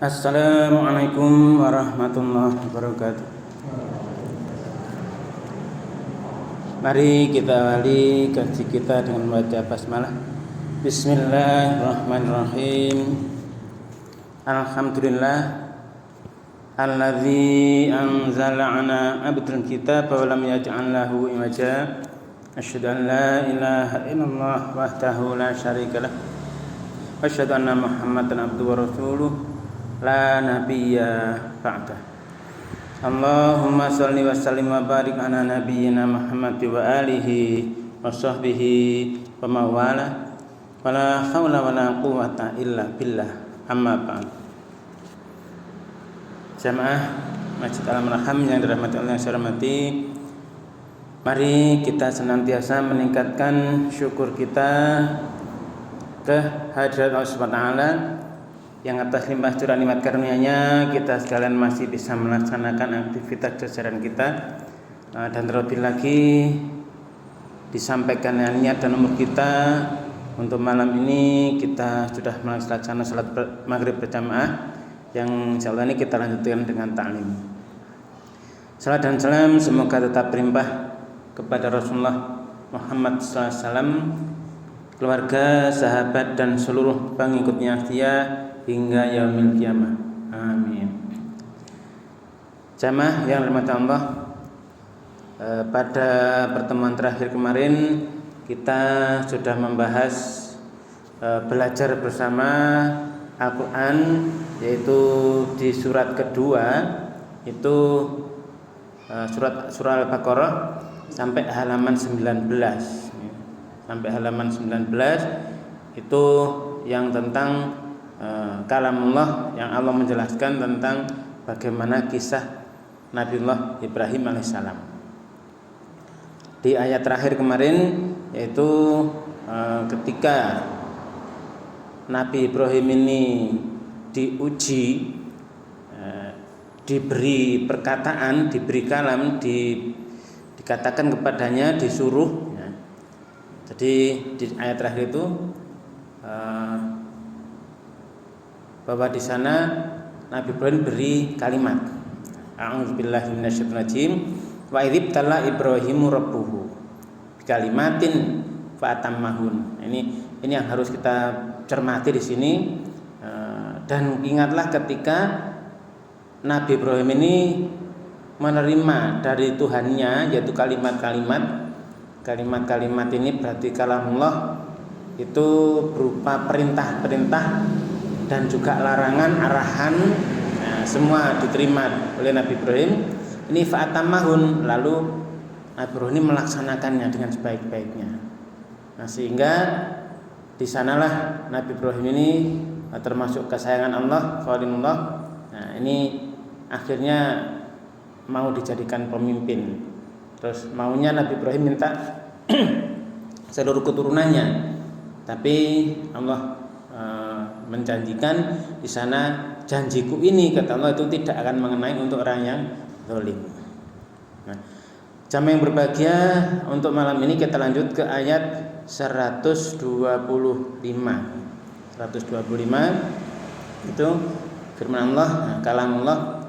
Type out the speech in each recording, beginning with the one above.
Assalamualaikum warahmatullahi wabarakatuh. Mari kita awali kaji kita dengan membaca basmalah. Bismillahirrahmanirrahim. Alhamdulillah alladzi anzala 'ala 'abdil kitaba wa lam yaj'al lahu iwaja. Asyhadu an la ilaha illallah wahdahu la syarika lah. Wa asyhadu anna Muhammadan abduhu wa rasuluh la nabiyya ba'dah. Allahumma shalli wa sallim wa barik ala nabiyyina Muhammad wa alihi wa sahbihi wa mawala wala haula wala quwwata illa billah, amma ba'd. Jamaah Masjid Al-Marham yang dirahmati Allah yang saya hormati, mari kita senantiasa meningkatkan syukur kita kehadirat Allah Subhanahu wa taala yang atas limpah curah nikmat karunia-Nya kita sekalian masih bisa melaksanakan aktivitas keseharian kita, dan terlebih lagi disampaikan niat dan umur kita untuk malam ini kita sudah melaksanakan salat maghrib berjamaah yang insyaallah ini kita lanjutkan dengan ta'lim. Salat dan salam semoga tetap berlimpah kepada Rasulullah Muhammad SAW, keluarga, sahabat dan seluruh pengikutnya setia hingga yaumil kiamah. Amin. Jamaah yang dirahmati Allah, pada pertemuan terakhir kemarin kita sudah membahas belajar bersama Al-Quran, yaitu di surat kedua, itu surah Al-Baqarah sampai halaman 19. Sampai halaman 19 itu yang tentang kalamullah, yang Allah menjelaskan tentang bagaimana kisah Nabiullah Ibrahim alaihissalam. Di ayat terakhir kemarin yaitu ketika Nabi Ibrahim ini diuji, diberi perkataan, diberi kalam, dikatakan kepadanya, disuruh. Jadi di ayat terakhir itu bahwa di sana Nabi Ibrahim beri kalimat, a'udzubillahi minasyaitonir rajim, wa idzibtala Ibrahimu rabbuhu bikalimatin fa atammahun. Ini yang harus kita cermati di sini, dan ingatlah ketika Nabi Ibrahim ini menerima dari Tuhannya yaitu kalimat-kalimat ini berarti kalamullah, itu berupa perintah-perintah dan juga larangan, arahan, semua diterima oleh Nabi Ibrahim. Ini fa'atamahun, lalu Nabi Ibrahim ini melaksanakannya dengan sebaik-baiknya. Nah, sehingga di sanalah Nabi Ibrahim ini termasuk kesayangan Allah, khalilullah. Nah, ini akhirnya mau dijadikan pemimpin. Terus maunya Nabi Ibrahim minta seluruh keturunannya, tapi Allah menjanjikan di sana, janjiku ini kata Allah itu tidak akan mengenai untuk orang yang zalim. Nah, jamaah yang berbahagia, untuk malam ini kita lanjut ke ayat 125. 125 itu firman Allah, kalamullah.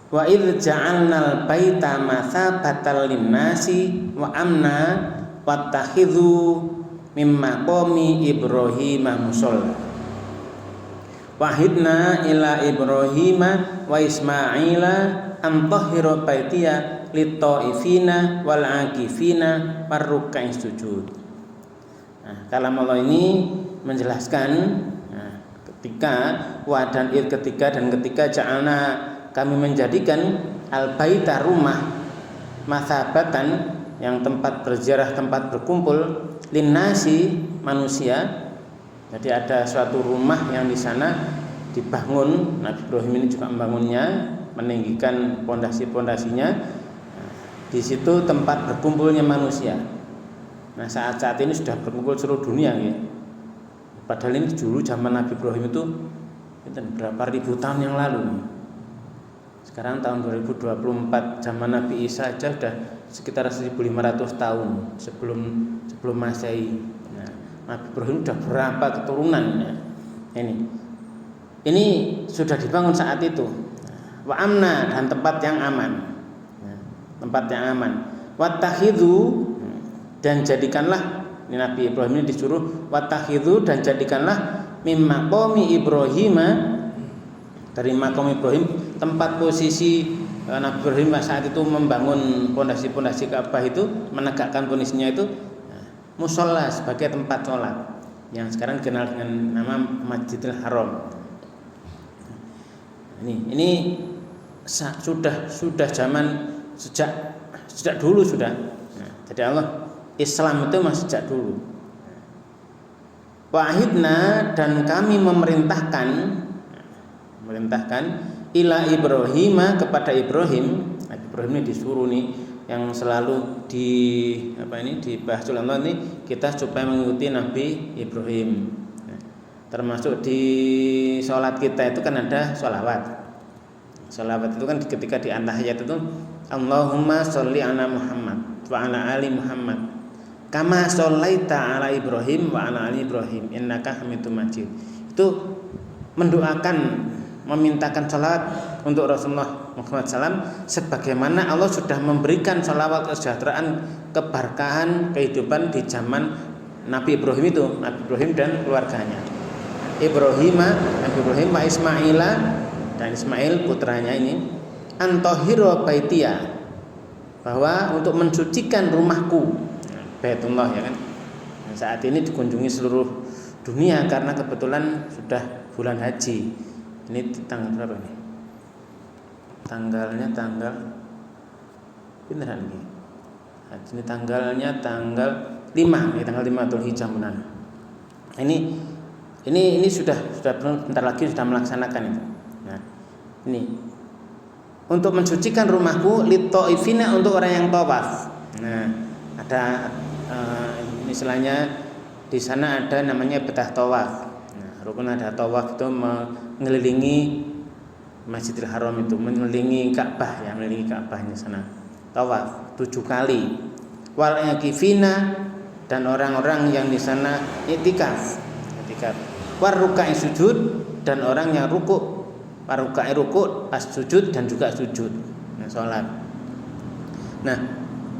Wa idz ja'alnal baita mathabatan lin-nasi wa amna wattakhidhu mimma qami Ibrahim musalla. Wahidna ila Ibrahima wa Ismaila an tahhira baitiya lit-taifina wal akifina warruk'is sujud. Nah, kalam Allah ini menjelaskan ketika ja'alna kami menjadikan al-baita rumah mathabatan yang tempat berziarah, tempat berkumpul, linnasi manusia. Jadi ada suatu rumah yang di sana dibangun, Nabi Ibrahim ini juga membangunnya, meninggikan pondasi-pondasinya. Di situ tempat berkumpulnya manusia. Nah, saat ini sudah berkumpul seluruh dunia ya. Padahal ini dulu zaman Nabi Ibrahim itu berapa ribu tahun yang lalu. Sekarang tahun 2024, zaman Nabi Isa aja sudah sekitar 1500 tahun sebelum Masehi. Nabi Ibrahim sudah berapa keturunannya ini. Ini sudah dibangun saat itu. Wa amna, dan tempat yang aman. Tempat yang aman. Wattakhidhu, dan jadikanlah, ini Nabi Ibrahim ini disuruh wattakhidhu, dan jadikanlah mimma maqami Ibrahim, dari maqam Ibrahim, tempat posisi Nabi Ibrahim saat itu membangun pondasi-pondasi Ka'bah itu, menegakkan pondasinya itu, musholla, sebagai tempat sholat yang sekarang dikenal dengan nama Masjidil Haram. Ini sudah zaman sejak dulu sudah. Jadi Allah Islam itu masih sejak dulu. Wahidna, dan kami memerintahkan ila Ibrahim, kepada Ibrahim. Nabi Ibrahim ini disuruh nih, yang selalu dibahas oleh Allah ini, kita supaya mengikuti Nabi Ibrahim. Termasuk di sholat kita itu kan ada sholawat. Sholawat itu kan ketika di antahiyat itu, Allahumma sholli ala Muhammad wa ala ali Muhammad kama shollaita ala Ibrahim wa ala ali Ibrahim innaka Hamidum Majid. Itu mendoakan, memintakan sholawat untuk Rasulullah Muhammad SAW, sebagaimana Allah sudah memberikan sholawat kesejahteraan, keberkahan, kehidupan di zaman Nabi Ibrahim itu, Nabi Ibrahim dan keluarganya. Nabi Ibrahim wa Ismaila, dan Ismail putranya ini, antahiro baitia, bahwa untuk mensucikan rumahku, Baitullah ya kan. Saat ini dikunjungi seluruh dunia karena kebetulan sudah bulan haji. Ini tanggal berapa nih? Tanggalnya tanggal beneran nih. Ini tanggalnya tanggal 5, ini tanggal 5 Dzulhijjah benar. Ini sudah bentar lagi sudah melaksanakan itu. Nah, ini untuk mensucikan rumahku litaifina, untuk orang yang tawaf. Nah, ada istilahnya di sana ada namanya betah tawaf. Nah, rukun ada tawaf itu mengelilingi Masjidil Haram, itu mengelilingi Ka'bah, ya, mengelilingi Ka'bahnya sana. Tawaf 7 kali. Wal yakifina, dan orang-orang yang di sana i'tikaf. War ruka'i sujud, dan orang yang rukuk, war ruka'i rukuk, pas sujud dan juga sujud. Nah, salat. Nah,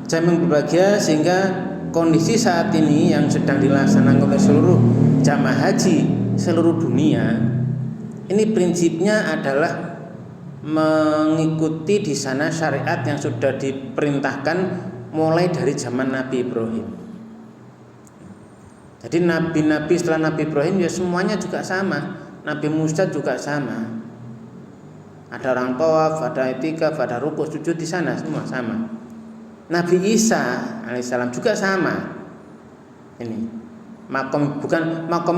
jamaah berbahagia, sehingga kondisi saat ini yang sedang dilaksanakan oleh seluruh jamaah haji seluruh dunia, ini prinsipnya adalah mengikuti di sana syariat yang sudah diperintahkan mulai dari zaman Nabi Ibrahim. Jadi nabi-nabi setelah Nabi Ibrahim ya semuanya juga sama. Nabi Musa juga sama. Ada orang tawaf, ada i'tikaf, ada rukuk, sujud di sana, semua sama. Nabi Isa alaihissalam juga sama. Ini makom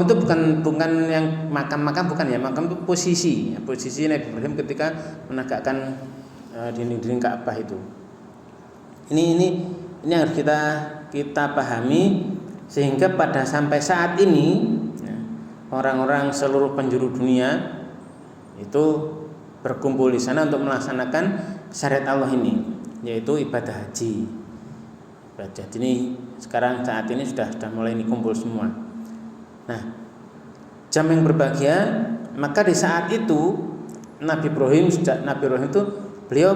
itu bukan yang makam bukan ya. Makam itu posisi Nabi Ibrahim ketika menegakkan dinding Ka'bah itu. Ini harus kita pahami, sehingga pada sampai saat ini orang-orang seluruh penjuru dunia itu berkumpul di sana untuk melaksanakan syariat Allah ini, yaitu ibadah haji. Jadi ini sekarang saat ini sudah mulai kumpul semua. Nah, jam yang berbahagia, maka di saat itu Nabi Ibrahim itu beliau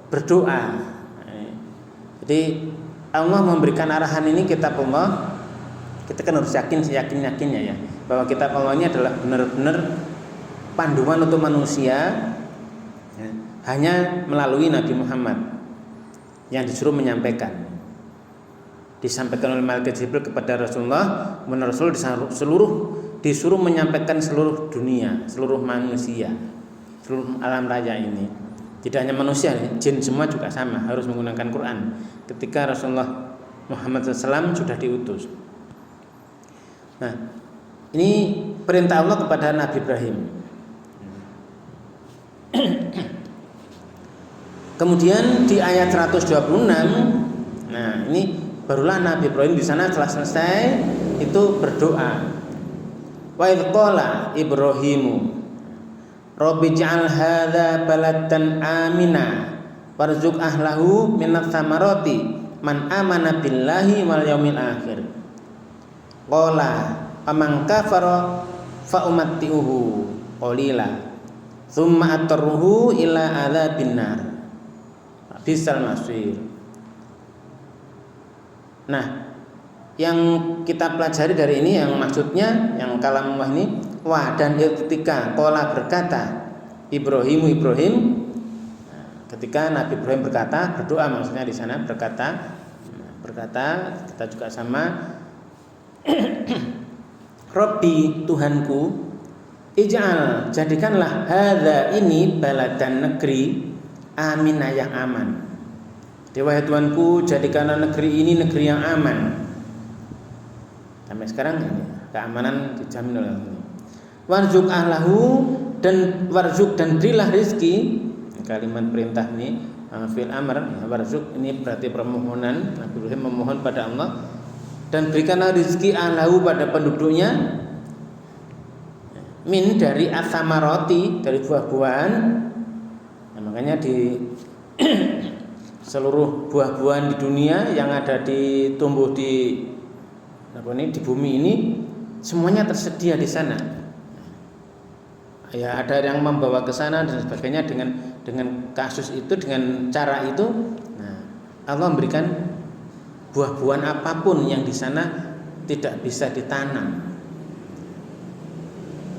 berdoa. Jadi Allah memberikan arahan ini, kitab Allah. Kita kan harus yakinnya ya, bahwa kitab Allah ini adalah benar-benar panduan untuk manusia, ya, hanya melalui Nabi Muhammad yang disuruh menyampaikan. Disampaikan oleh malaikat Jibril kepada Rasulullah, Rasul disuruh menyampaikan seluruh dunia, seluruh manusia, seluruh alam raya ini. Tidak hanya manusia, jin semua juga sama, harus menggunakan Quran ketika Rasulullah Muhammad SAW sudah diutus. Nah, ini perintah Allah kepada Nabi Ibrahim. Kemudian di ayat 126, nah ini barulah Nabi Ibrahim di sana setelah selesai itu berdoa. Wa idz qala Ibrahimu Rabbi ij'al hadza baladan amina warzuq ahlahu minats tsamarati man amana billahi wal yaumil akhir. Qala faman kafara fa umatti'uhu qalila tsumma atarruhu ila adzabin nar bisal masir. Nah, yang kita pelajari dari ini yang maksudnya yang kalam Allah ini dan ketika qala berkata Ibrahim ketika Nabi Ibrahim berdoa maksudnya di sana berkata kita juga sama Rabbi Tuhanku ij'al jadikanlah hadza ini baladan negeri aminah yang aman. Wahai Tuhanku jadikanlah negeri ini negeri yang aman. Sampai sekarang ini keamanan dijamin oleh Allah. Warzuq ahlahu dan berilah rezeki. Kalimat perintah ini fil amr warzuq ini berarti permohonan. Nabi Ibrahim memohon pada Allah dan berikanlah rezeki ahlahu pada penduduknya min dari asamaroti dari buah-buahan. Nah, makanya di seluruh buah-buahan di dunia yang ada tumbuh di bumi ini semuanya tersedia di sana. Ya ada yang membawa ke sana dan sebagainya dengan kasus itu dengan cara itu. Nah, Allah memberikan buah-buahan apapun yang di sana tidak bisa ditanam.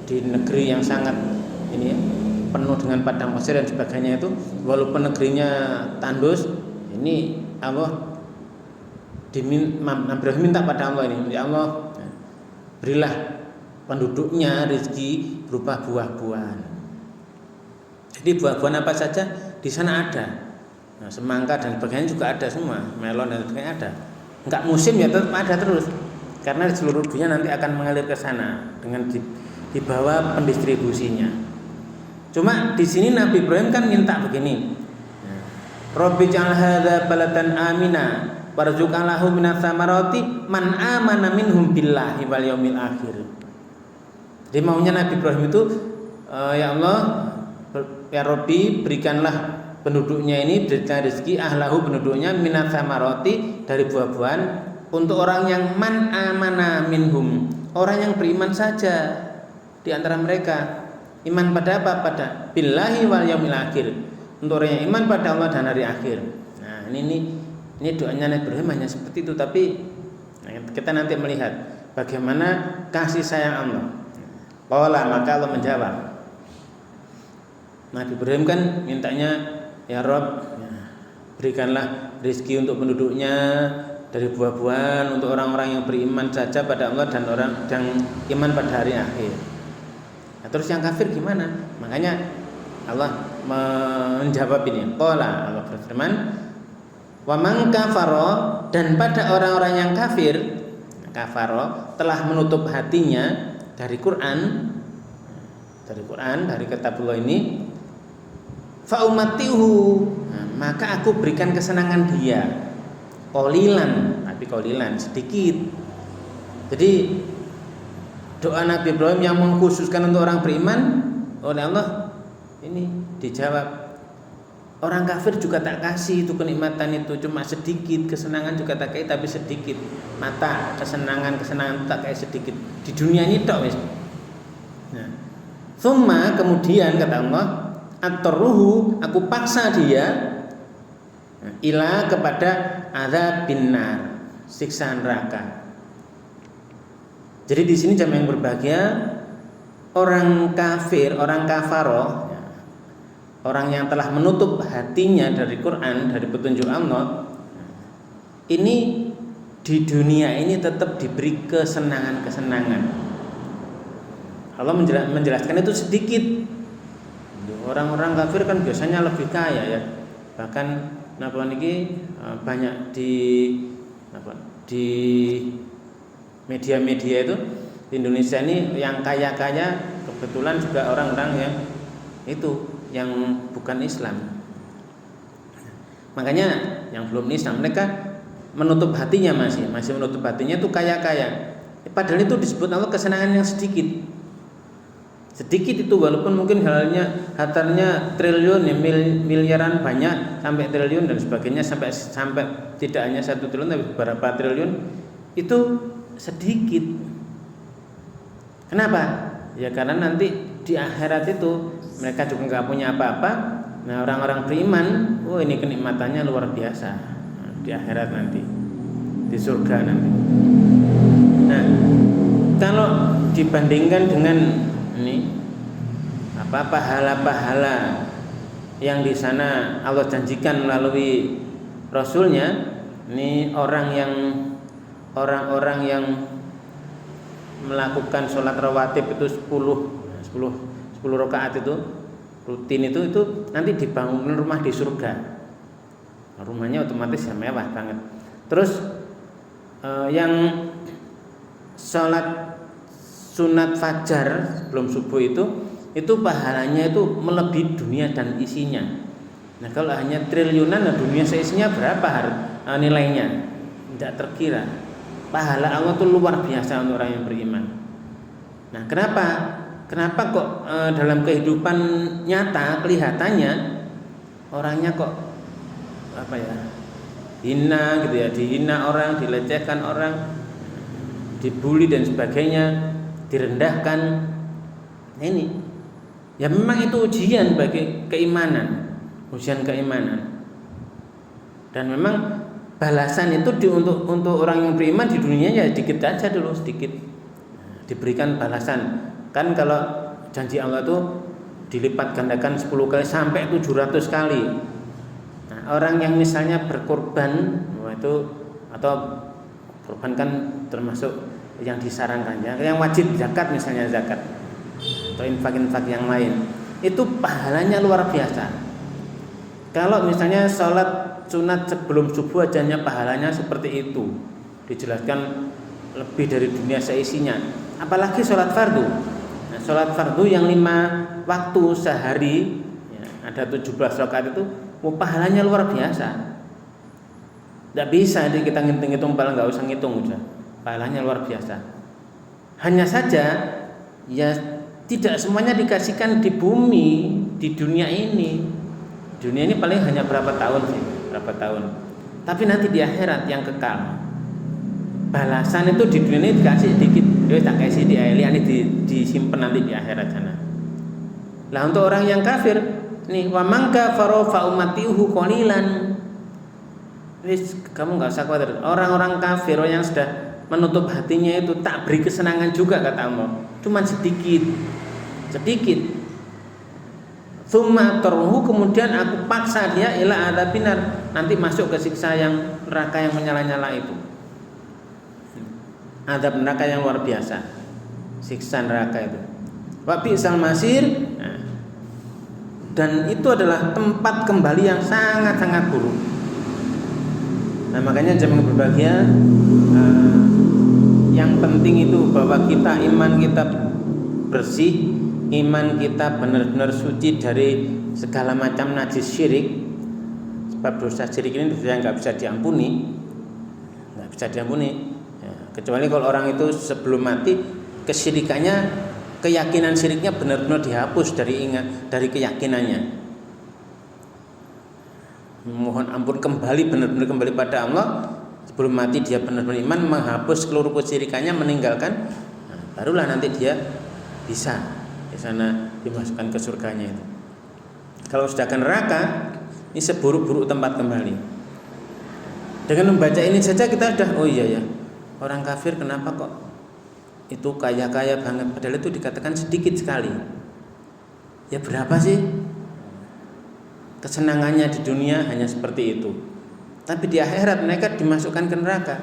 Di negeri yang sangat ini penuh dengan padang pasir dan sebagainya itu walaupun negerinya tandus ini Allah minta pada Allah ini ya Allah berilah penduduknya rezeki berupa buah-buahan. Jadi buah-buahan apa saja di sana ada. Nah, semangka dan sebagainya juga ada semua, melon dan sebagainya ada. Enggak musim ya tetap ada terus karena di seluruh dunia nanti akan mengalir ke sana dengan di bawah pendistribusinya. Cuma di sini Nabi Ibrahim kan minta begini. Rabbi ja'al hadza baladan amina warzuq lahu minas samarati man amana minhum billahi wal yaumil akhir. Jadi maunya Nabi Ibrahim itu ya Allah ya Rabbi berikanlah penduduknya ini berikan rezeki ahlahu penduduknya minas samarati dari buah-buahan untuk orang yang man amana minhum, orang yang beriman saja di antara mereka. Iman pada apa? Pada billahi wal yaumil akhir. Untuk orang yang iman pada Allah dan hari akhir. Nah, ini doanya Nabi Ibrahim hanya seperti itu, tapi kita nanti melihat bagaimana kasih sayang Allah. Qala maka Allah menjawab. Nabi Ibrahim kan mintanya ya Rabb, berikanlah rezeki untuk penduduknya dari buah-buahan untuk orang-orang yang beriman saja pada Allah dan orang yang iman pada hari akhir. Nah, terus yang kafir gimana? Makanya Allah menjawab ini. Qala Allah berfirman, "Wa man kafara dan pada orang-orang yang kafir, kafara telah menutup hatinya dari Quran, dari kitabullah ini, fa umatihu, nah, maka aku berikan kesenangan dia. Qalilan, tapi qalilan sedikit." Jadi doa Nabi Ibrahim yang mengkhususkan untuk orang beriman oleh Allah ini dijawab. Orang kafir juga tak kasih itu kenikmatan itu, cuma sedikit. Kesenangan juga tak kasih tapi sedikit. Mata kesenangan tak kasih sedikit. Di dunia ini tok wis. Nah, summa kemudian kata Allah, at-ruhu aku paksa dia ila kepada adzabin nar, siksa neraka. Jadi di sini jamaah yang berbahagia, orang kafir, orang kafaro, orang yang telah menutup hatinya dari Quran, dari petunjuk Allah, ini di dunia ini tetap diberi kesenangan-kesenangan. Allah menjelaskan itu sedikit. Orang-orang kafir kan biasanya lebih kaya ya. Bahkan banyak di media-media itu di Indonesia ini yang kaya-kaya kebetulan juga orang-orang yang bukan Islam. Makanya yang belum Islam mereka menutup hatinya masih menutup hatinya itu kaya-kaya. Padahal itu disebut Allah kesenangan yang sedikit. Sedikit itu walaupun mungkin hartanya triliun ya, miliaran banyak sampai triliun dan sebagainya sampai tidak hanya 1 triliun tapi beberapa triliun itu sedikit. Kenapa? Ya karena nanti di akhirat itu mereka juga nggak punya apa-apa. Nah, orang-orang beriman, ini kenikmatannya luar biasa di akhirat nanti, di surga nanti. Nah, kalau dibandingkan dengan ini pahala-pahala yang di sana Allah janjikan melalui Rasulnya, ini orang-orang yang melakukan sholat rawatib itu 10 rakaat itu rutin itu nanti dibangun rumah di surga. Rumahnya otomatis ya mewah banget. Terus yang sholat sunat fajar sebelum subuh itu pahalanya itu melebihi dunia dan isinya. Nah, kalau hanya triliunan, nah dunia seisinya berapa nilainya? Tidak terkira. Pahala Allah itu luar biasa untuk orang yang beriman. Nah, kenapa kok dalam kehidupan nyata kelihatannya orangnya kok hina gitu ya, dihina orang, dilecehkan orang, dibully dan sebagainya, direndahkan. Nah, ini ya memang itu ujian bagi keimanan, dan memang balasan itu untuk orang yang beriman di dunia ya sedikit aja dulu, sedikit diberikan balasan. Kan kalau janji Allah itu dilipat gandakan 10 kali sampai 700 kali. Nah, orang yang misalnya berkorban itu, atau korban kan termasuk yang disarankan ya, yang wajib zakat misalnya zakat atau infak-infak yang lain, itu pahalanya luar biasa. Kalau misalnya sholat sunat sebelum subuh ajanya pahalanya seperti itu, dijelaskan lebih dari dunia seisinya. Apalagi sholat fardu. Nah, sholat fardu yang 5 waktu sehari ya, ada 17 rakaat itu pahalanya luar biasa. Tidak bisa kita ngitung-ngitung, paling nggak usah ngitung aja. Pahalanya luar biasa. Hanya saja ya tidak semuanya dikasihkan di bumi, di dunia ini. Dunia ini paling hanya berapa tahun. Tapi nanti di akhirat yang kekal, balasan itu di dunia ini dikasih sedikit. Tak kasih di ini disimpan nanti di akhirat sana. Lah untuk orang yang kafir, nih wa man kafara fa ummatihi qalilan. Kamu nggak usah khawatir. Orang-orang kafir yang sudah menutup hatinya itu tak beri kesenangan juga kata Allah. Cuma sedikit. Tsumma tarhu, kemudian aku paksa dia ila adabinar, nanti masuk ke siksa yang neraka yang menyala-nyala itu. Azab neraka yang luar biasa. Siksa neraka itu. Wa bi'sal masir. Dan itu adalah tempat kembali yang sangat-sangat buruk. Nah, makanya jemaah berbahagia, yang penting itu bahwa iman kita bersih, iman kita benar-benar suci dari segala macam najis syirik. Sebab dosa syirik ini dosa yang nggak bisa diampuni ya, kecuali kalau orang itu sebelum mati kesyirikannya, keyakinan syiriknya benar-benar dihapus dari keyakinannya. Mohon ampun benar-benar kembali pada Allah. Sebelum mati dia benar-benar iman, menghapus seluruh kesyirikannya, meninggalkan. Nah, barulah nanti dia bisa di sana dimasukkan ke surganya itu. Kalau sudah ke neraka, ini seburuk-buruk tempat kembali. Dengan membaca ini saja kita sudah, oh iya ya, orang kafir kenapa kok itu kaya-kaya banget, padahal itu dikatakan sedikit sekali. Ya berapa sih kesenangannya di dunia, hanya seperti itu. Tapi di akhirat mereka dimasukkan ke neraka.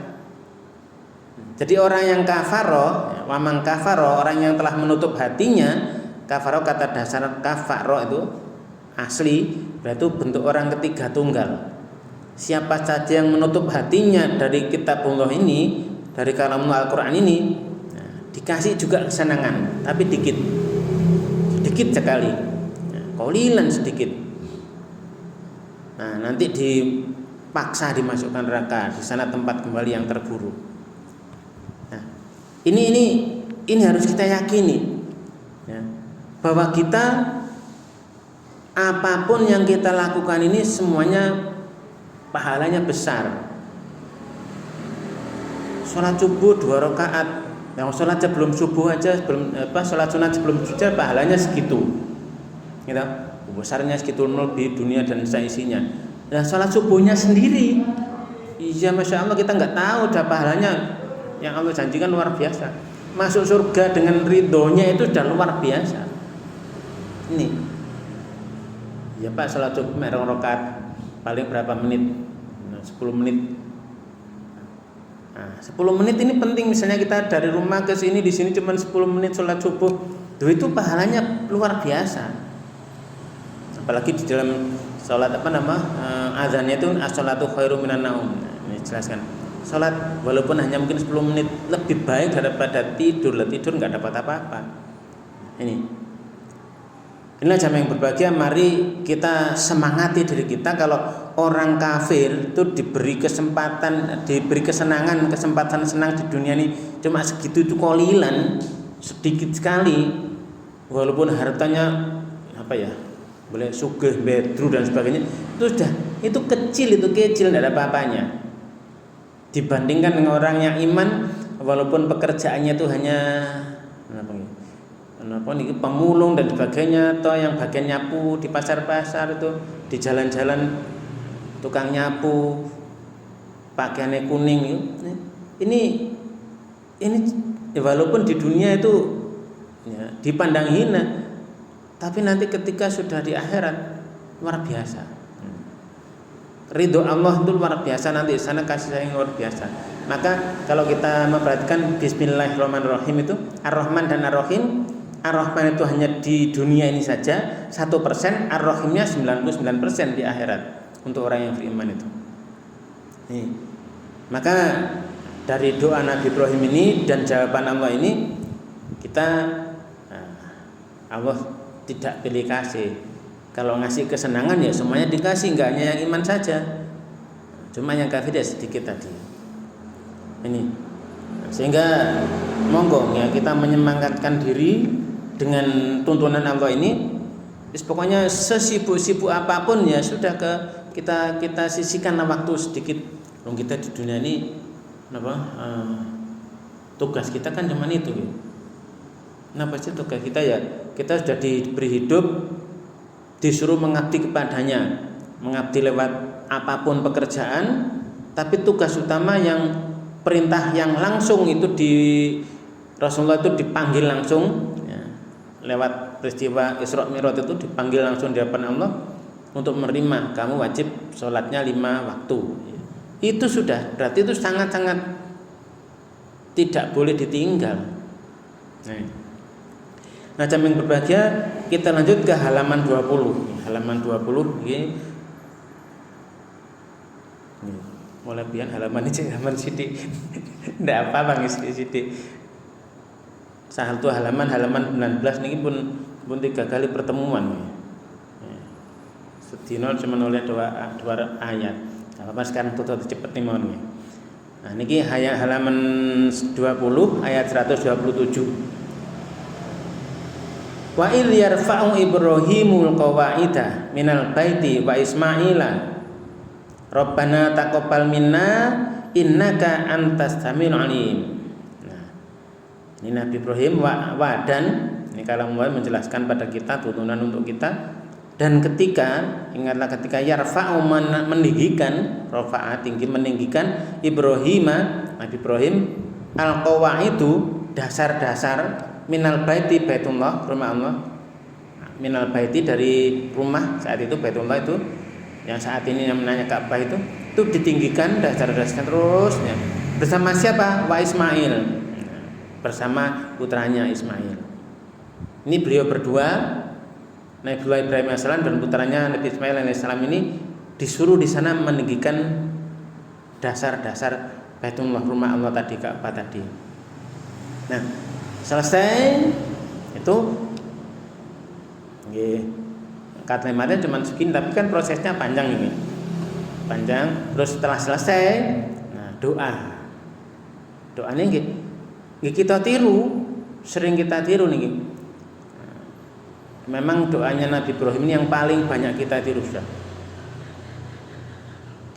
Jadi orang yang kafaro, wamang kafaro, orang yang telah menutup hatinya. Kafaro, kata dasar kafaro itu asli berarti bentuk orang ketiga tunggal. Siapa saja yang menutup hatinya dari kitabullah ini, dari kalamullah Al-Quran ini, dikasih juga kesenangan, tapi sedikit sekali, qalilan sedikit. Nah, nanti dipaksa dimasukkan neraka, di sana tempat kembali yang terburuk. Nah, ini harus kita yakini ya, bahwa kita apapun yang kita lakukan ini semuanya pahalanya besar. Sholat subuh 2 rakaat Yang sholat sebelum subuh aja, sholat sunat sebelum subuh pahalanya segitu, gitu. Besarnya segitu lebih dunia dan seisinya. Nah sholat subuhnya sendiri, iya masya Allah kita nggak tahu dah pahalanya yang Allah janjikan luar biasa. Masuk surga dengan ridhonya itu sudah luar biasa. Ini, ya Pak sholat subuh merong rokat paling berapa menit? 10 menit. Nah, 10 menit ini penting, misalnya kita dari rumah ke sini, di sini cuma 10 menit sholat subuh, itu pahalanya luar biasa. Apalagi di dalam sholat azannya itu as-sholatu khairum minan naum. Ini jelaskan. Sholat walaupun hanya mungkin 10 menit lebih baik daripada tidur. Tidur nggak dapat apa-apa. Inilah jamaah yang berbahagia, mari kita semangati diri kita. Kalau orang kafir itu diberi kesempatan, diberi kesempatan senang di dunia ini cuma segitu, itu kolilan, sedikit sekali. Walaupun hartanya boleh sugih, bedru dan sebagainya, itu kecil, tidak ada apa-apanya. Dibandingkan dengan orang yang iman, walaupun pekerjaannya itu hanya pemulung dan sebagainya, atau yang bagian nyapu di pasar-pasar itu, di jalan-jalan tukang nyapu, pakaiannya kuning, ini walaupun di dunia itu ya, dipandang hina, tapi nanti ketika sudah di akhirat luar biasa. Ridho Allah itu luar biasa, nanti di sana kasih sayang luar biasa. Maka kalau kita memperhatikan Bismillahirrahmanirrahim itu Ar-Rahman dan Ar-Rahim. Ar-Rahman itu hanya di dunia ini saja 1%, Ar-Rahimnya 99% di akhirat untuk orang yang beriman itu. Maka dari doa Nabi Ibrahim ini dan jawaban Allah ini, Allah tidak pilih kasih. Kalau ngasih kesenangan ya semuanya dikasih, enggak hanya yang iman saja. Cuma yang kafir ya sedikit tadi. Sehingga monggo ya kita menyemangatkan diri dengan tuntunan Allah ini. Pokoknya sesibuk-sibuk apapun ya sudah, kita sisihkanlah waktu sedikit. Kita di dunia ini tugas kita kan cuma itu. Pasti tugas kita ya, kita sudah diberi hidup, disuruh mengabdi kepadanya, mengabdi lewat apapun pekerjaan, tapi tugas utama yang perintah yang langsung itu di Rasulullah itu dipanggil langsung ya, lewat peristiwa Isra Mi'raj itu dipanggil langsung di hadapan Allah untuk menerima, kamu wajib sholatnya 5 waktu. Itu sudah, berarti itu sangat-sangat tidak boleh ditinggal. Nah, jamaah yang berbahagia, kita lanjut ke halaman 20. Halaman 20 ini mulai pian halaman sidik. Ndak apa Bang sidik. Satu halaman 19 niki pun 3 kali pertemuan. Sedina cuma oleh 2 ayat. Apa sekarang tutup cepet nih mohon. Nah, niki halaman 20 ayat 127. Wa idh yarfa'u Ibrahimul qawa'ida minal baiti wa Ismaila Rabbana taqabbal minna innaka antas samiul alim. Nah, ini Nabi Ibrahim dan ini kalau mulai menjelaskan pada kita tuntunan untuk kita. Dan ingatlah ketika yarfa'u meninggikan, rafa'a tinggi meninggikan, Nabi Ibrahim al-qawa'idu dasar-dasar minal baiti baitullah, rumah Allah, minal baiti dari rumah saat itu baitullah itu yang saat ini namanya Ka'bah itu ditinggikan dasar-dasar terusnya bersama siapa? Wa Ismail, bersama putranya Ismail. Ini beliau berdua, Nabi Ibrahim AS dan putranya Nabi Ismail AS ini disuruh di sana meninggikan dasar-dasar baitullah, rumah Allah tadi, Ka'bah tadi. Nah, selesai itu kalimatnya cuma segini, tapi kan prosesnya panjang ini. Terus setelah selesai, nah doanya kita tiru, sering kita tiru nih. Memang doanya Nabi Ibrahim ini yang paling banyak kita tiru sudah.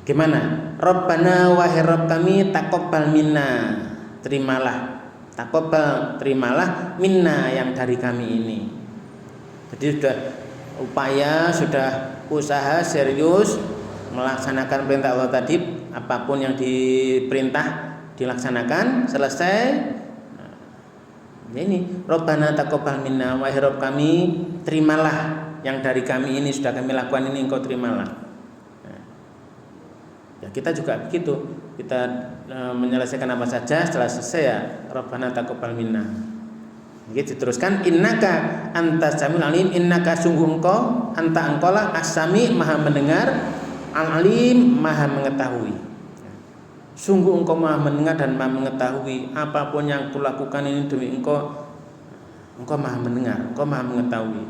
Gimana? Rabbana wahai Rabb kami taqabbal minna, terimalah Taqabbal, terimalah minna yang dari kami ini. Jadi sudah upaya, sudah usaha serius melaksanakan perintah Allah tadi, apapun yang diperintah dilaksanakan, selesai. Nah, ini Rabbana taqabbal minna, wahai Rabb kami, terimalah yang dari kami ini, sudah kami lakukan ini, engkau terimalah. Nah, ya kita juga begitu, kita menyelesaikan apa saja, setelah selesai ya Rabbana taqabbal minna. Gitu diteruskan, innaka antas samiul alim, innaka sungguh engkau, engkau lah as-sami, maha mendengar, al-alim, maha mengetahui. Sungguh engkau maha mendengar dan maha mengetahui, apapun yang kulakukan ini demi engkau maha mendengar, engkau maha mengetahui.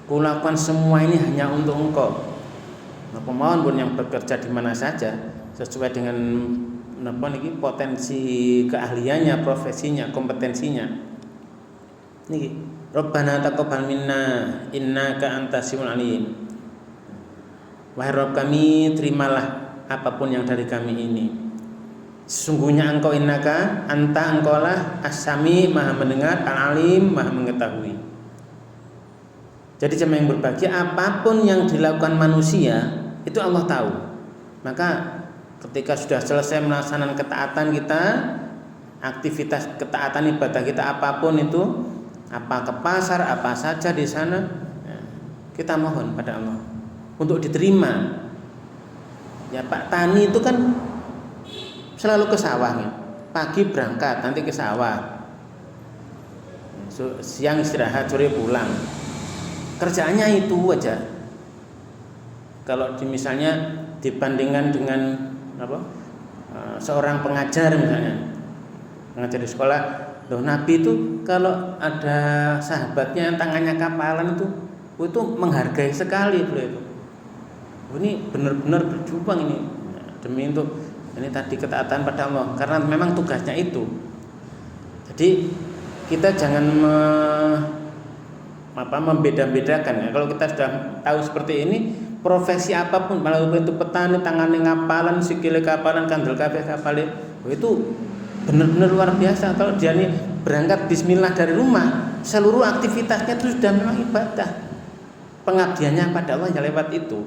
Kulakukan semua ini hanya untuk engkau. Pemohon pun yang bekerja di mana saja sesuai dengan potensi keahliannya, profesinya, kompetensinya. Niki, Rabbana taqabbal minna innaka antas samiul alim. Wahai Rabb kami, terimalah apapun yang dari kami ini. Sesungguhnya engkau innaka, engkau lah as-sami, maha mendengar, al-alim, maha mengetahui. Jadi jemaah yang berbahagia, apapun yang dilakukan manusia itu Allah tahu. Maka ketika sudah selesai melaksanakan ketaatan kita, aktivitas ketaatan ibadah kita apapun itu, apa ke pasar, apa saja di sana, kita mohon pada Allah untuk diterima. Ya Pak Tani itu kan selalu ke sawahnya, pagi berangkat, nanti ke sawah, siang istirahat, sore pulang. Kerjaannya itu aja. Kalau misalnya dibandingkan dengan seorang pengajar misalnya, pengajar di sekolah, Nabi itu kalau ada sahabatnya yang tangannya kapalan itu menghargai sekali beliau itu. Ini benar-benar berjuang ini demi untuk ini tadi ketaatan pada Allah, karena memang tugasnya itu. Jadi kita jangan membeda-bedakan ya. Kalau kita sudah tahu seperti ini, profesi apapun, walaupun itu petani, tangannya ngapalan, sikile kapalan, kandel kabeh kapale, itu benar-benar luar biasa. Kalau dia nih berangkat bismillah dari rumah, seluruh aktivitasnya itu sudah memang ibadah. Pengabdiannya pada Allah ya lewat itu.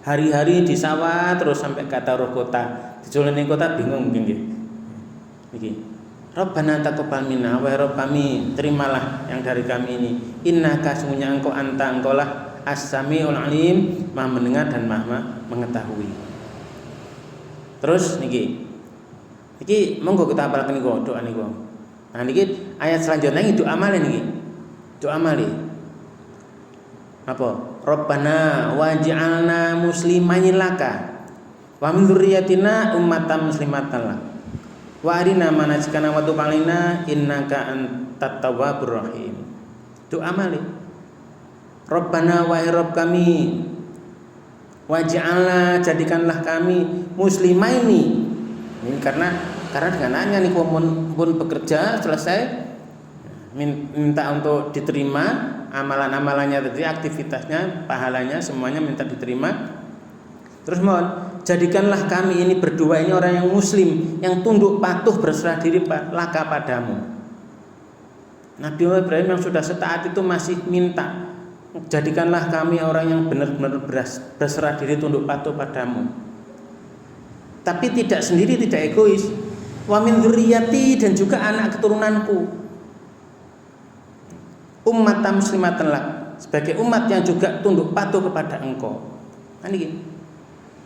Hari-hari di sawah terus sampai ke taruh kota, di jalanan kota bingung nggih. Niki. Rabbana taqabbal minna, wahai Rabb kami, terimalah yang dari kami ini. Innaka sungguhnya engkau lah as-samiul alim, maha mendengar dan maha mengetahui. Terus niki monggo kita hafalkan niku doa niku. Nah niki ayat selanjutnya ini doa amali niki. Doa amali. Apa? Rabbana waj'alna muslimaini laka wa min dzurriyyatina ummatan muslimatan lak. Wa arina manasikana wa tub alaina innaka antat tawwabur rahim. Doa amali. Rabbana wahai Rabb kami, waj'alna jadikanlah kami muslimaini. Ini karena dengannya nih pun bekerja selesai minta untuk diterima amalan-amalannya tadi, aktivitasnya, pahalanya semuanya minta diterima. Terus mohon jadikanlah kami ini berdua ini orang yang muslim, yang tunduk patuh berserah diri laka padamu. Nabi Ibrahim yang sudah setaat itu masih minta, jadikanlah kami orang yang benar-benar berserah diri tunduk patuh padamu. Tapi tidak sendiri, tidak egois. Wa min dzurriyyati, dan juga anak keturunanku. Ummatan muslimatan lak, sebagai umat yang juga tunduk patuh kepada engkau. Nah, ini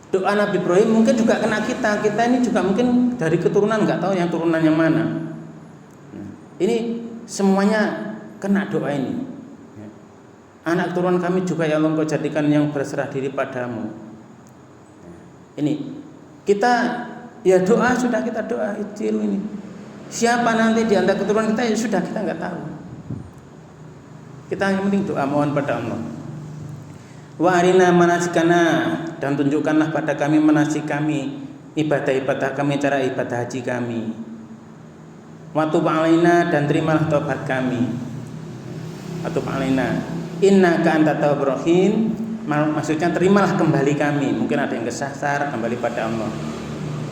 doa Nabi Ibrahim mungkin juga kena kita ini juga mungkin dari keturunan, nggak tahu yang turunan yang mana. Ini semuanya kena doa ini. Anak keturunan kami juga ya Allah, engkau jadikan yang berserah diri padamu. Ini kita ya doa, sudah kita doa tiru ini. Siapa nanti di antara keturunan kita ya sudah kita nggak tahu. Kita yang penting doa mohon pada Allah. Wa arina manasikana, dan tunjukkanlah pada kami manasik kami, ibadah-ibadah kami, cara ibadah haji kami. Wa tub alaina, dan terimalah taubat kami. Wa tub alaina innaka antat tawwabur rahim, maksudnya terimalah kembali kami. Mungkin ada yang kesasar, kembali pada Allah.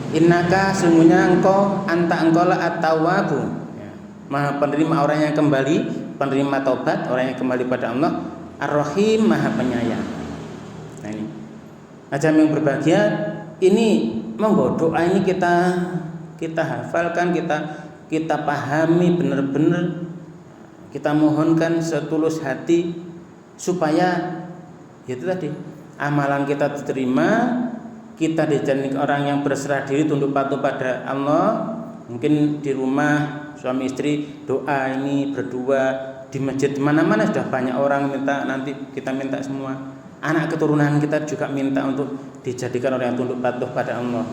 Innaka sungguhnya engkau engkau la at-tawwabu, ya. Maha penerima orang yang kembali, penerima taubat, orang yang kembali pada Allah. Ar-Rahim, Maha penyayang. Nah ini ajam yang berbahagia ini, monggo doa ini kita hafalkan, kita pahami benar-benar, kita mohonkan setulus hati supaya itu tadi amalan kita diterima, kita dijadikan orang yang berserah diri tunduk patuh pada Allah. Mungkin di rumah suami istri doa ini berdua, di masjid mana-mana sudah banyak orang minta, nanti kita minta semua. Anak keturunan kita juga minta untuk dijadikan orang yang tunduk patuh pada Allah.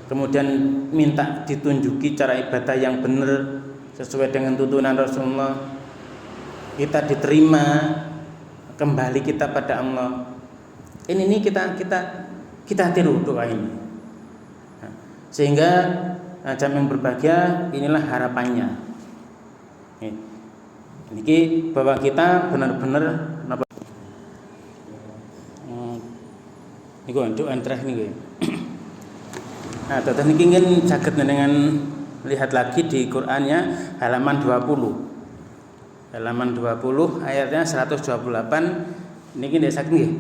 Kemudian minta ditunjuki cara ibadah yang benar sesuai dengan tuntunan Rasulullah. Kita diterima, kembali kita pada Allah. Ini kita tiru doa ini. Nah, sehingga jam yang berbahagia inilah harapannya. Ini bahwa kita benar-benar niku doa terakhir niku. Nah, tetes niki ingin saged dengan lihat lagi di Qur'annya halaman 20. Halaman 20 ayatnya 128 niki ndek saged nggih.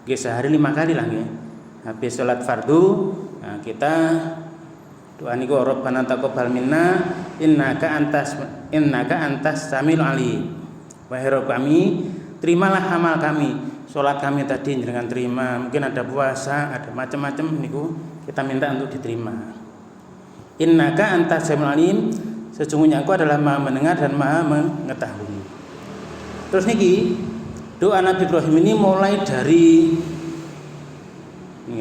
Nggih sehari 5 kali lah nggih. Habis salat fardu, nah kita doa niku Rabbana taqabbal minna innaka antas samiul alim. Wahai Rabb kami, terimalah amal kami. Salat kami tadi dengan terima, mungkin ada puasa, ada macam-macam niku kita minta untuk diterima. Innaka antas samiul alim, sesungguhnya Engkau adalah Maha mendengar dan Maha mengetahui. Terus niki doa Nabi Ibrahim ini mulai dari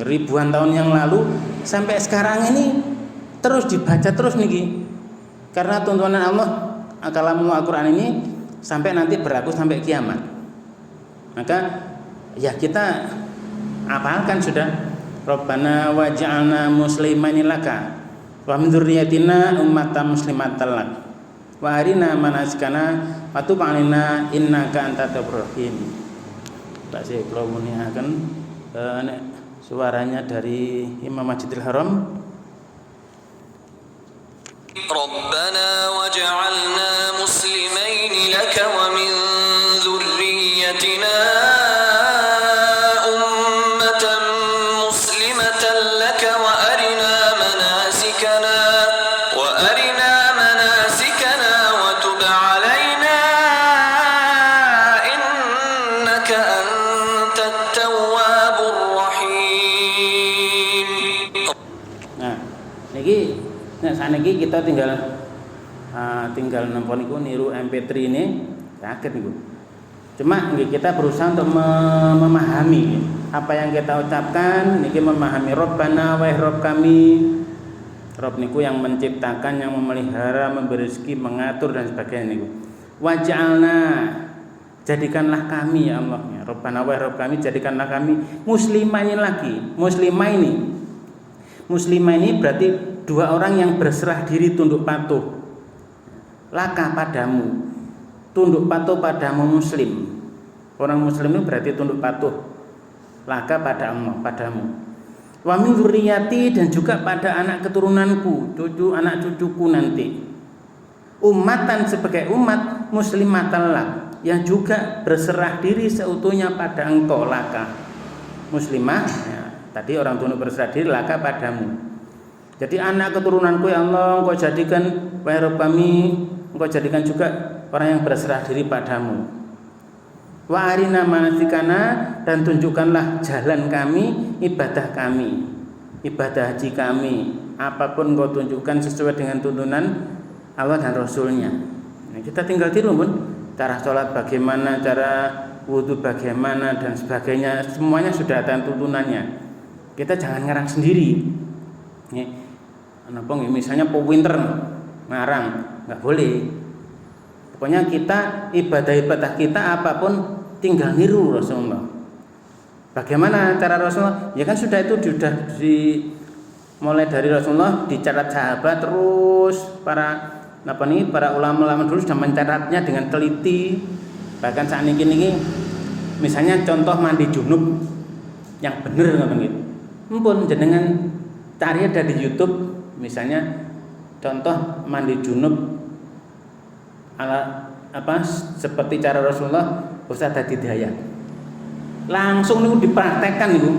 ribuan tahun yang lalu sampai sekarang ini terus dibaca terus niki. Karena tuntunan Allah kalamul Al-Qur'an ini sampai nanti berlaku sampai kiamat. Maka ya kita apalkan sudah Rabbana waj'alna muslimaini laka wa min dzurriyyatina ummatan muslimatan lak wa arina manasikana wa tub 'alaina innaka antat tawwabur rahim. Tak sih kula muniaken suaranya dari Imam Masjidil Haram. Rabbana waj'alna muslimaini laka wa min dzurriyyatina ummatan muslimatan laka wa arina manasikana wa tub 'alaina innaka antat tawwabur rahim. Nah, niki saniki kita tinggal napa niku niru MP3 ini sakit niku. Cuma kita berusaha untuk memahami apa yang kita ucapkan niki, memahami Rabbana wahai Rabb kami. Rabb niku yang menciptakan, yang memelihara, memberi rezeki, mengatur dan sebagainya niku. Waj'alna, jadikanlah kami ya Allah. Ya Rabbana wahai Rabb kami, jadikanlah kami muslimah ini lagi. Muslimah ini berarti dua orang yang berserah diri tunduk patuh laka padamu, tunduk patuh padamu muslim. Orang muslim itu berarti tunduk patuh laka pada Allah, padamu. Wa min dzurriyyati, dan juga pada anak keturunanku, anak cucuku nanti. Ummatan, sebagai umat muslimatan lak, yang juga berserah diri seutuhnya pada engkau laka. Muslimah ya, tadi orang tunduk berserah diri laka padamu. Jadi anak keturunanku ya Allah, Engkau jadikan wahai Rabb kami, Engkau jadikan juga orang yang berserah diri padamu. Wa arina manasikana, dan tunjukkanlah jalan kami, ibadah haji kami. Apapun Engkau tunjukkan sesuai dengan tuntunan Allah dan Rasulnya. Nah, kita tinggal tiru pun cara sholat bagaimana, cara wudhu bagaimana dan sebagainya, semuanya sudah ada tuntunannya. Kita jangan ngarang sendiri. Misalnya pewinter ngarang, nggak boleh. Pokoknya kita ibadah kita apapun tinggal niru Rasulullah. Bagaimana cara Rasulullah? Ya kan sudah mulai dari Rasulullah dicatat sahabat, terus para ulama-ulama dulu sudah mencatatnya dengan teliti. Bahkan saat ini misalnya contoh mandi junub yang benar ngoten nggih. Mumpun jenengan cari ada di YouTube, misalnya contoh mandi junub ala seperti cara Rasulullah Ustaz Hidayat. Langsung niku dipraktekkan niku.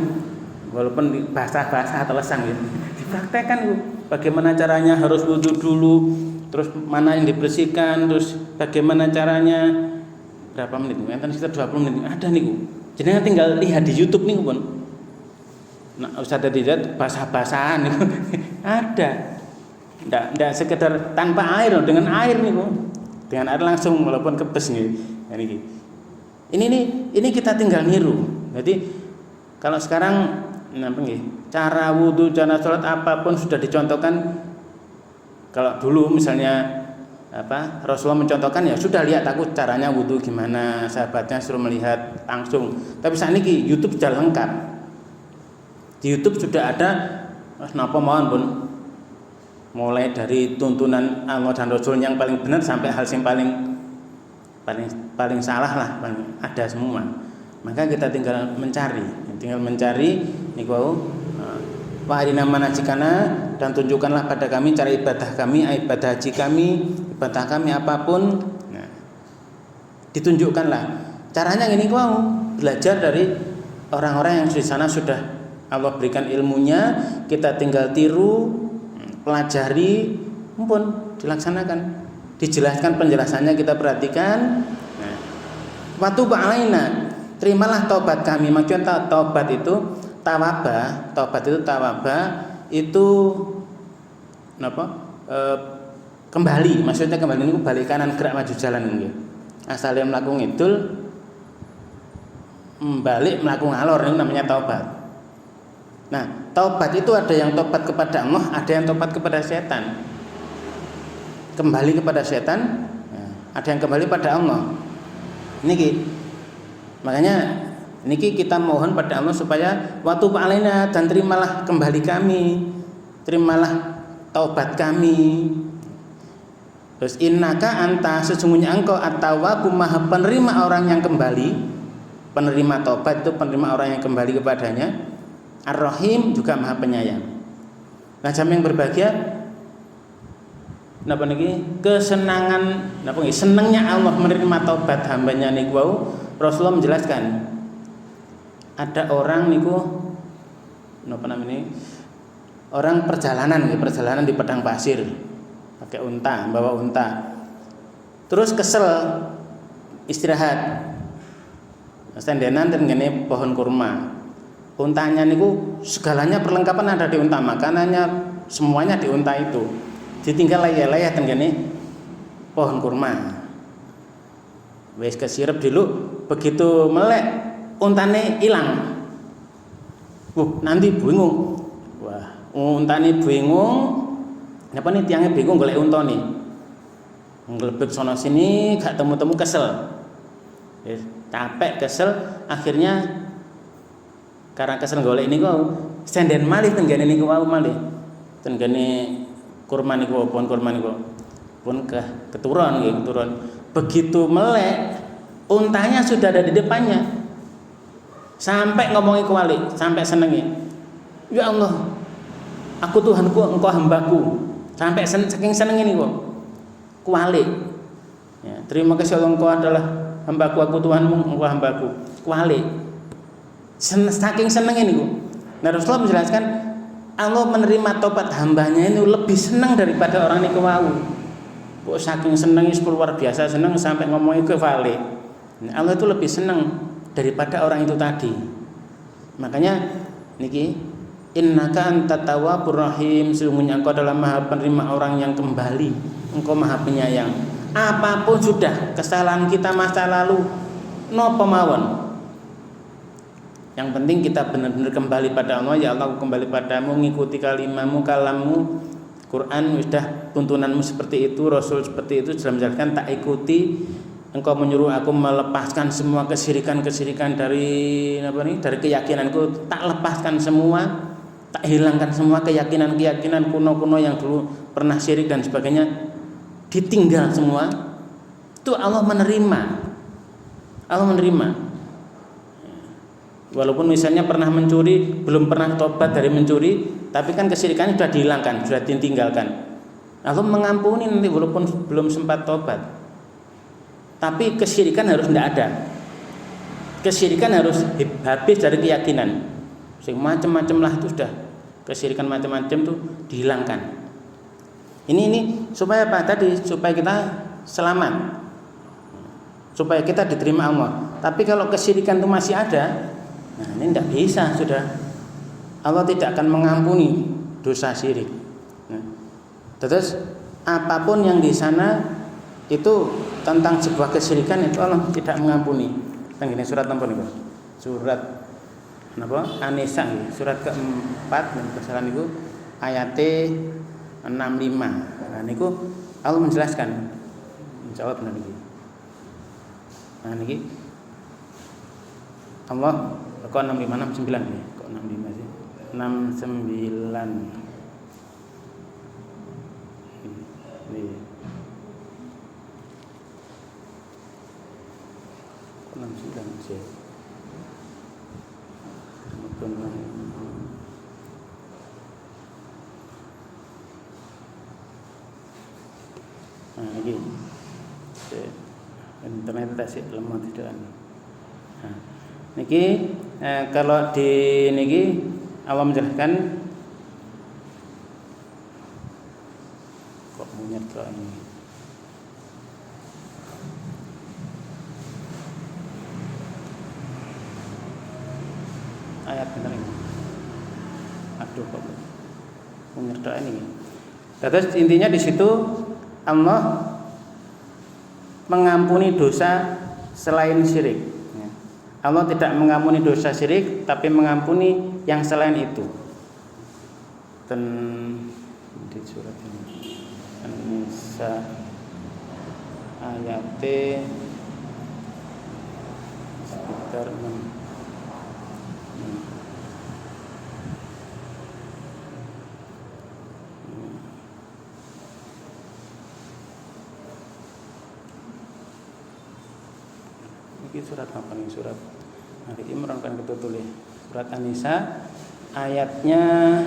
Walaupun bahasa-bahasa atau lesang ya. Dipraktekkan niku. Bagaimana caranya harus wudu dulu, terus mana yang dibersihkan, terus bagaimana caranya berapa menit? Enten sekitar 20 menit. Ada niku. Jenengan tinggal lihat di YouTube niku pun. Nah, Ustaz Hidayat bahasa-bahasaan niku. Ada. Ndak sekedar tanpa air, dengan air niku. Dengan air langsung walaupun kebes nih. Ini kita tinggal niru. Jadi kalau sekarang cara wudhu, cara sholat apapun sudah dicontohkan. Kalau dulu misalnya Rasulullah mencontohkan, ya sudah lihat aku caranya wudhu gimana, sahabatnya suruh melihat langsung. Tapi saat ini YouTube sudah lengkap. Di YouTube sudah ada napa mawon pun, mulai dari tuntunan Allah dan Rasul yang paling benar sampai hal yang paling salah lah, ada semua. Maka kita tinggal mencari niku wa arina manajikana, dan tunjukkanlah pada kami cara ibadah kami, ibadah haji kami, ibadah kami apapun. Nah, ditunjukkanlah caranya ini kau belajar dari orang-orang yang di sana sudah Allah berikan ilmunya, kita tinggal tiru, pelajari, pun dilaksanakan, dijelaskan penjelasannya kita perhatikan. Nah, waktu ba'alaina, terimalah taubat kami. Maksudnya taubat itu tawabah itu kembali. Maksudnya kembali ini balik kanan gerak maju jalan ini. Asalnya melakukan ngidul, balik melakukan ngalor, ini namanya taubat. Nah, taubat itu ada yang taubat kepada Allah, ada yang taubat kepada setan. Kembali kepada setan, ada yang kembali pada Allah. Niki, makanya niki kita mohon pada Allah supaya waktu alaina, dan terimalah kembali kami, terimalah taubat kami. Terus innaka anta, sesungguhnya engkau at-tawwab, maha penerima orang yang kembali. Penerima taubat itu penerima orang yang kembali kepadanya. Ar-Rahim, juga maha penyayang. Nah, jamaah yang berbahagia, napa niki kesenangan, napa niki senangnya Allah menerima taubat hambanya niku wau. Rasulullah menjelaskan, ada orang niku napa namanya, orang perjalanan di padang pasir, pakai unta, bawa unta, terus kesel istirahat, stendenan dan gini pohon kurma. Untanya niku segalanya perlengkapan ada di unta, makanannya semuanya di unta itu. Ditinggal layah-layah ten gini pohon kurma. Wis kesirep dulu, begitu melek untane hilang. Nanti bingung. Wah, untane bingung. Napa nih tiangnya bingung golek unta nih. Nglebet sono sini gak temu-temu, kesel. Capek, kesel, akhirnya karena kesel golek niku senden malih tenggene niku wau malih. Tenggene kurma niku, pohon kurma niku. Pun keturun. Begitu melek, untanya sudah ada di depannya. Sampai ngomongi kuali, sampai senengi. Ya Allah, aku Tuhanku, engkau hambaku. Sampai saking senengi niku. Kuali. Ya, terima kasih Allah, engkau adalah hambaku, aku Tuhanmu, engkau hambaku. Kuali. Saking senengnya niku. Nah, Rasulullah menjelaskan Allah menerima taubat hambanya ini lebih senang daripada orang niku wau. Kok saking senengnya luar biasa senang sampai ngomongin ke vale. Nah, Allah itu lebih senang daripada orang itu tadi. Makanya niki innaka antat tawwabur rahim, sesungguhnya engkau adalah maha penerima orang yang kembali, engkau maha penyayang. Apapun sudah kesalahan kita masa lalu, napa mawon, yang penting kita benar-benar kembali pada Allah. Ya Allah, aku kembali padamu, mengikuti kalimatmu, kalammu, Quran, sudah tuntunanmu seperti itu, Rasul seperti itu, sudah menjelaskan, tak ikuti. Engkau menyuruh aku melepaskan semua kesirikan dari dari keyakinanku, tak lepaskan semua, tak hilangkan semua keyakinan kuno-kuno yang dulu pernah syirik dan sebagainya, ditinggal semua. Itu Allah menerima. Walaupun misalnya pernah mencuri, belum pernah tobat dari mencuri, tapi kan kesyirikannya sudah dihilangkan, sudah ditinggalkan. Allah mengampuni nanti walaupun belum sempat tobat. Tapi kesyirikan harus tidak ada. Kesyirikan harus habis dari keyakinan. Sing macam-macam lah itu sudah, kesyirikan macam-macam itu dihilangkan. Ini supaya apa tadi? Supaya kita selamat, supaya kita diterima Allah. Tapi kalau kesyirikan itu masih ada, nah ini tidak bisa sudah. Allah tidak akan mengampuni dosa syirik. Nah, terus apapun yang di sana itu tentang sebuah kesyirikan itu Allah tidak mengampuni. Tengene surat napa niku? Surat napa? An-Nisa, surat keempat dan kesalahan niku ayat 65. Nah niku Allah menjelaskan. Insyaallah benar niki. Nah niki Allah kok 65 69 ya? Kok 65 sih? 69. Nih. 69 sih. Nah ini internet tasik lemah tidak. Nah, niki kalau di niki Allah menjelaskan kok munyet kok ini. Ayat benar ini. Aduh kok menyerta ini. Terus intinya di situ Allah mengampuni dosa selain syirik. Allah tidak mengampuni dosa syirik, tapi mengampuni yang selain itu. Dan di surat ini An-Nisa ayat sekitar 6. Ini surat apa nih? Surat Ali Imran kan kita tulis. Surat An-Nisa ayatnya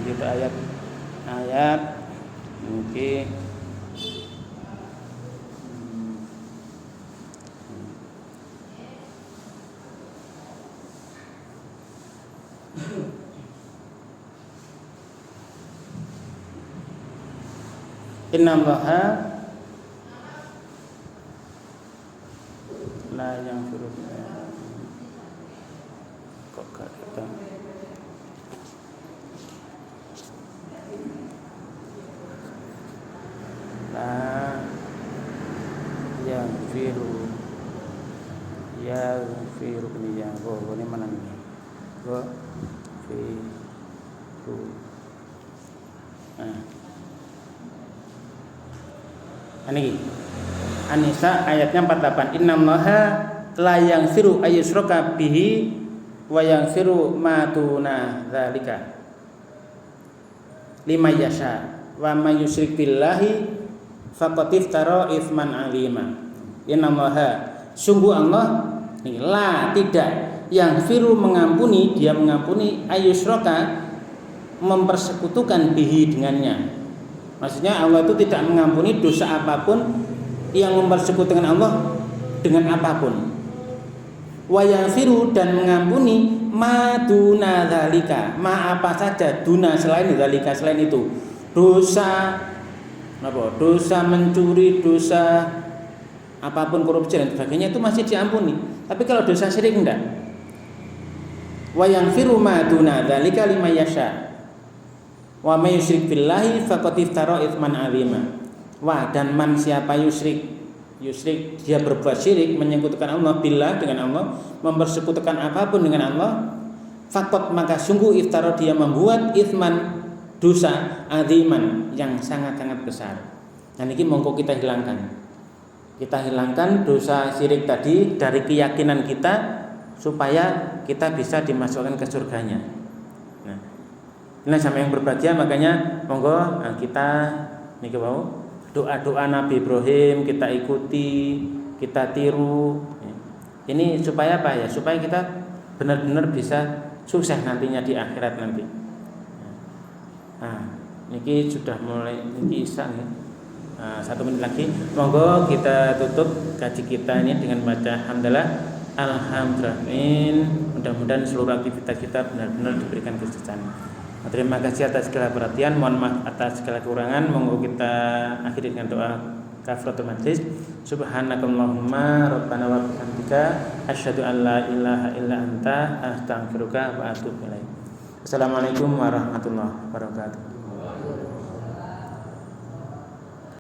gitu, ayat mungkin innallaha la yaghfiru kok gak datang. La yaghfiru ini yang ini mana nih? Ini An-Nisa ayatnya 48. Innallaha la yaghfiru ayyushraka bihi wa yaghfiru ma duna dzalika liman yasha wa may yusyrik billahi faqad iftara itsman 'azima. Innallaha sungguh Allah la tidak yaghfiru mengampuni, dia mengampuni ayyushraka mempersekutukan bihi dengannya. Maksudnya Allah itu tidak mengampuni dosa apapun yang mempersekutukan Allah dengan apapun. Wa yaghfiru dan mengampuni ma duna dzalika, ma apa saja duna selain dzalika, selain itu. Dosa apa? Dosa mencuri, dosa apapun korupsi dan sebagainya itu masih diampuni. Tapi kalau dosa syirik enggak. Wa yaghfiru ma duna dzalika liman yasha. Wa may yusyrik billahi faqad iftara itsman 'azima. Wah, dan man siapa yusyrik dia berbuat syirik, menyekutukan Allah billah dengan Allah, mempersekutukan apapun dengan Allah, faqad maka sungguh iftara dia membuat itsman dosa 'aziman yang sangat-sangat besar. Dan ini monggo kita hilangkan. Kita hilangkan dosa syirik tadi dari keyakinan kita supaya kita bisa dimasukkan ke surganya. Nah, sama yang berbahagia, makanya monggo kita niki wau doa-doa Nabi Ibrahim kita ikuti, kita tiru. Ini supaya apa ya? Supaya kita benar-benar bisa sukses nantinya di akhirat nanti. Nah, niki sudah mulai niki isak ya. 1 menit lagi. Monggo kita tutup kaji kita ini dengan baca hamdalah. Alhamdulillah. Mudah-mudahan seluruh aktivitas kita benar-benar diberikan kesuksesan. Terima kasih atas segala perhatian. Mohon maaf atas segala kekurangan. Monggo kita akhiri dengan doa kafaratul majlis. Subhanakallahumma rabbana wa bihamdika asyhadu an la ilaha illa anta astaghfiruka wa atubu ilaik. Assalamualaikum warahmatullahi wabarakatuh.